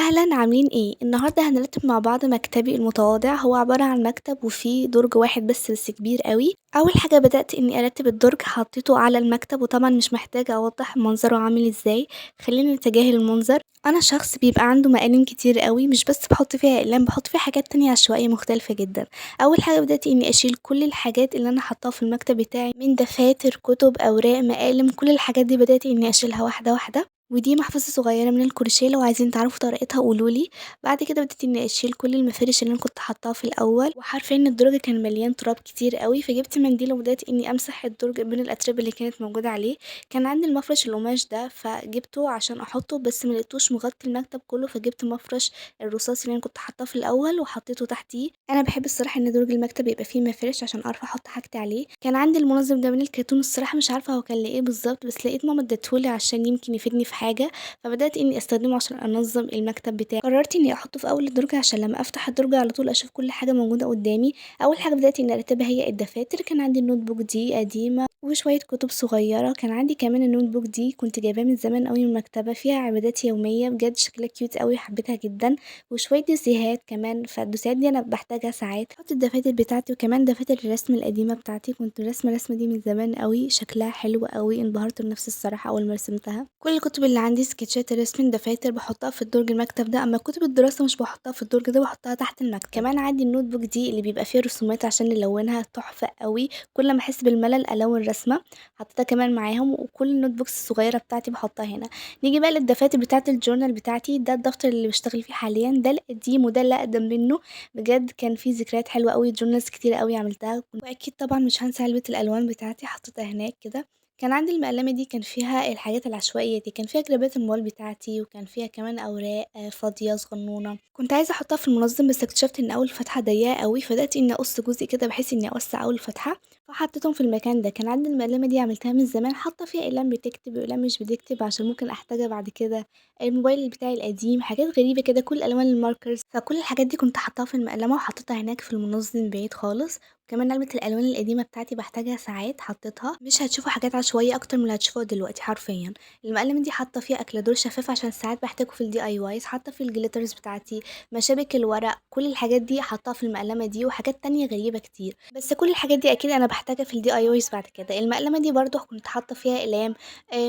أهلا، عاملين ايه؟ النهاردة هنرتب مع بعض مكتبي المتواضع. هو عبارة عن مكتب وفيه درج واحد بس كبير قوي. أول حاجة بدأت إني أرتب الدرج، حطيته على المكتب وطبعا مش محتاجة أوضح منظره عامل ازاي. خلينا نتجاهل المنظر. أنا شخص بيبقى عنده مقالم كتير قوي، مش بس بحط فيها أقلام، بحط فيها حاجات تانية عشوائية مختلفة جدا. أول حاجة بدأت إني أشيل كل الحاجات اللي أنا حطاها في المكتب بتاعي من دفاتر، كتب، أوراق، مقالم. كل الحاجات دي بدأت إني أشيلها واحدة واحدة. ودي محفظة صغيرة من الكروشيه، لو عايزين تعرفوا طريقتها قولولي. بعد كده بدأت اني اشيل كل المفارش اللي انا كنت حاطاها في الاول، وعارفه ان الدرج كان مليان تراب كتير قوي، فجبت منديل وبدأت اني امسح الدرج من الاتربه اللي كانت موجوده عليه. كان عندي المفرش القماش ده فجبته عشان احطه، بس ملقتوش مغطي المكتب كله، فجبت مفرش الرصاصي اللي انا كنت حاطاه في الاول وحطيته تحتيه. انا بحب الصراحه ان درج المكتب يبقى فيه مفارش عشان اعرف احط حاجتي عليه. كان عندي المنظم ده من الكرتون، الصراحه مش عارفه هو كان لايه بالظبط، بس لقيت ماما ادتهولي عشان يمكن يفيدني في حاجه. فبدأت إني أستخدمه عشان أنظم المكتب بتاعي. قررت إني أحطه في أول الدرج عشان لما أفتح الدرج على طول أشوف كل حاجة موجودة قدامي. أول حاجة بدأت إني أرتبها هي الدفاتر. كان عندي النوت بوك دي قديمة وشوية كتب صغيرة. كان عندي كمان النوت بوك دي كنت جايباها من زمان قوي من المكتبة، فيها عبادات يومية، بجد شكلها كيوت قوي، حبيتها جدا. وشوية دوسيهات كمان، فالدوسيهات دي أنا بحتاجها ساعات. احط الدفاتر بتاعتي وكمان دفاتر الرسم القديمة بتاعتي، كنت رسمة الرسمة دي من زمان قوي، شكلها حلو قوي، انبهرت بنفسي الصراحة أول ما رسمتها. كل الكتب اللي عندي سكتشات الرسم، دفاتر بحطها في الدرج المكتب ده، اما كتب الدراسة مش بحطها في الدرج ده، بحطها تحت المكتب. كمان عندي النوت بوك دي اللي بيبقى فيها رسومات عشان نلونها، تحفة قوي، كل ما احس بالملل الون رسمة حطيتها كمان معاهم. وكل النوت بوكس الصغيرة بتاعتي بحطها هنا. نيجي بقى للدفاتر بتاعة الجورنال بتاعتي، ده الدفتر اللي بشتغل فيه حاليا، ده القديم وده اللي اقدم منه. بجد كان فيه ذكريات حلوة قوي، جورنالز كتير قوي عملتها، واكيد طبعا مش هنسى علبة الالوان بتاعتي حطيتها هناك كده. كان عندي المقلمة دي كان فيها الحاجات العشوائية دي، كان فيها جرابات الموال بتاعتي، وكان فيها كمان أوراق فاضية صغنونة كنت عايزة أحطها في المنظم، بس اكتشفت إن أول فتحة ضيقة قوي، فبدأت إني أقص جزء كده بحيث إني أوسع أول فتحة، فحطيتهم في المكان ده. كان عندي المقلمة دي عملتها من زمان، حاطة فيها أقلام بتكتب وأقلام مش بتكتب عشان ممكن أحتاجها بعد كده. الموبايل بتاعي القديم، حاجات غريبة كده، كل ألوان الماركرز، فكل الحاجات دي كنت حطاها في المقلمة وحطيتها هناك في المنظم بعيد خالص. كمان علبة الألوان القديمة بتاعتي بحتاجها ساعات، حطيتها. مش هتشوفوا حاجات عشوائية أكتر من اللي هتشوفوها دلوقتي حرفيا. المقلم دي حاطة فيها أكلادور شفاف عشان ساعات بحتاجه في الدي اي وايز، حاطة في الجليترز بتاعتي، مشابك الورق، كل الحاجات دي حطاها في المقلمة دي، وحاجات تانية غريبة كتير، بس كل الحاجات دي أكيد أنا بحتاجها في الدي اي وايز بعد كده. المقلمة دي برضو كنت حاطة فيها أقلام،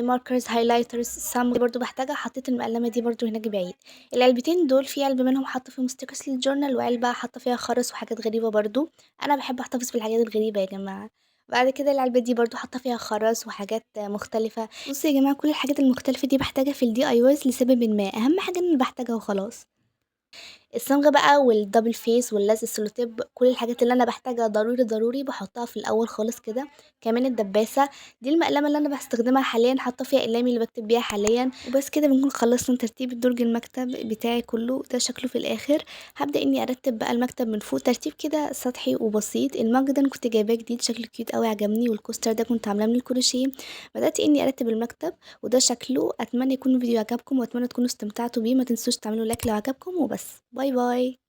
ماركرز، هايلايترز، سام برضو بحتاجها، حطيت المقلمة دي برضو هناك بعيد. العلبتين دول، في علبة منهم حاطة فيهم ستيكرز للجورنال، وعلبة حاطة فيها خرز وحاجات غريبة برضو. انا بحب احتفظ بالحاجات الغريبه يا جماعه. بعد كده العلبه دي برضو حاطه فيها خرز وحاجات مختلفه. بصوا يا جماعه، كل الحاجات المختلفه دي بحتاجها في الدي اي وايز لسبب ما، اهم حاجه ان انا بحتاجها وخلاص. الصمغ بقى والدبل فيس واللزق السولوتيب، كل الحاجات اللي انا بحتاجها ضروري ضروري بحطها في الاول خالص كده. كمان الدباسه دي المقلمه اللي انا بستخدمها حاليا، حاطه فيها اقلامي اللي بكتب بيها حاليا. وبس كده بنكون خلصنا ترتيب درج المكتب بتاعي كله، ده شكله في الاخر. هبدا اني ارتب بقى المكتب من فوق ترتيب كده سطحي وبسيط. المج ده انا كنت جايباه جديد، شكله كيوت قوي عجبني، والكوستر ده كنت عاملاه من الكروشيه. بدات اني ارتب المكتب وده شكله. اتمنى يكون الفيديو عجبكم، واتمنى تكونوا استمتعتوا بيه. ما تنسوش تعملوا لايك لو عجبكم، وبس، باي باي.